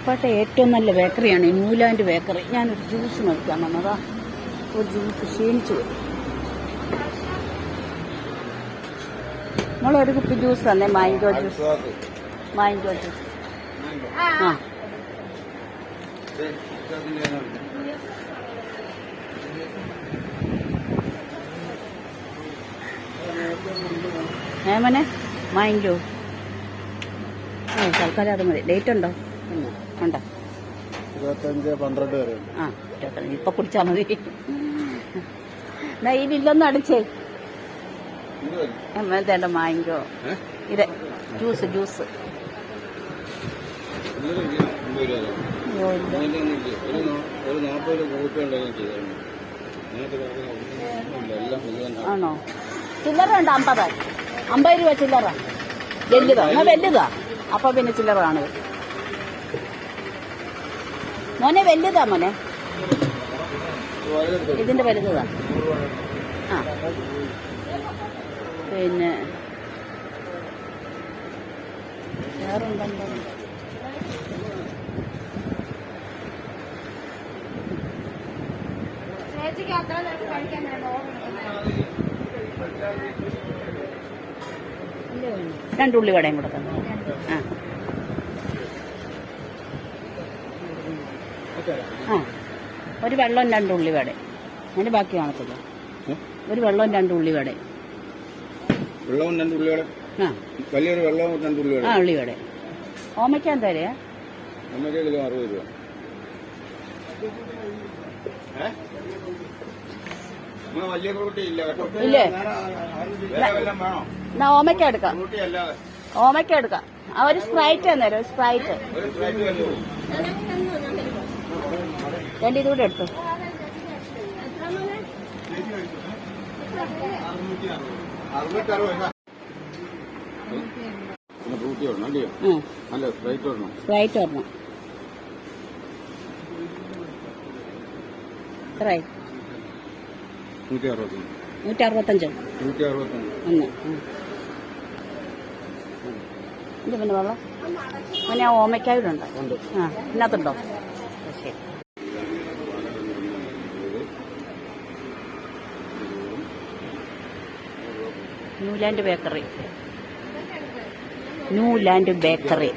കട്ടപ്പനത്തെ ഏറ്റവും നല്ല ബേക്കറിയാണ് Newland bakery. ഞാനൊരു ജ്യൂസ് മേടിക്കാൻ വന്നതാ. ഒരു ജ്യൂസ് ക്ഷീണിച്ചു പോയി. നമ്മളൊരു കുപ്പി ജ്യൂസ് തന്നെ, മാംഗോ ജ്യൂസ്. Mango juice. ആ മോനെ മാംഗോ. തൽക്കാലം അത് മതി. ഡേറ്റ് ഉണ്ടോ? ഉണ്ടോ? 25-12 വരെ. ആ 25. ഇപ്പൊ കുടിച്ചാൽ മതി. എന്നാ ഈ ബില്ലൊന്ന് അടിച്ചേ. വേണ്ട മാംഗോ. ഇത് ജ്യൂസ് ജ്യൂസ്. ആണോ? ചില്ലറ ഉണ്ട് 50 രൂപ ചില്ലറ. വലുതാ? എന്നാ വലുതാ. അപ്പൊ പിന്നെ ചില്ലറ കാണുക. മോനെ വലുതാ മോനെ, ഇതിന്റെ വലുതാ. ആ പിന്നെ വേറെന്തെന്തോ രണ്ടുള്ളി വടയും കൂടെ തന്നെ. ആ ഒരു വെള്ളം 2 ഉള്ളി വട. അതിന് ബാക്കി കാണത്തില്ല. ഒരു വെള്ളവും 2 ഉള്ളി വട. വെള്ളവും 2 ഉള്ളി വട. ആ വലിയൊരു വെള്ളവും 2 ഉള്ളി വട. ആ ഉള്ളി വട. ഓമയ്ക്ക എന്താ രൂപ? ഓമയ്ക്ക കിലോ 60 രൂപ. വലിയ ഫ്രൂട്ടി ഇല്ല കേട്ടോ. ഇല്ലേ? വേണോ? എന്നാ ഓമയ്ക്ക എടുക്കാം. ഓമയ്ക്ക എടുക്കാം. ആ ഒരു സ്പ്രൈറ്റ് തന്നേരം. സ്പ്രൈറ്റ് 2 ഇതുകൂടെ എടുത്തു. സ്പ്രൈറ്റ് ഒരെണ്ണം. എത്രയായി? 165. ഒന്ന്. ഇത് പിന്നെ വെള്ളം പിന്നെ ആ ഓമയ്ക്കായുടെ ഉണ്ട്. ആ ഇതിനകത്തുണ്ടോ? ശരി. Newland bakery. Newland bakery.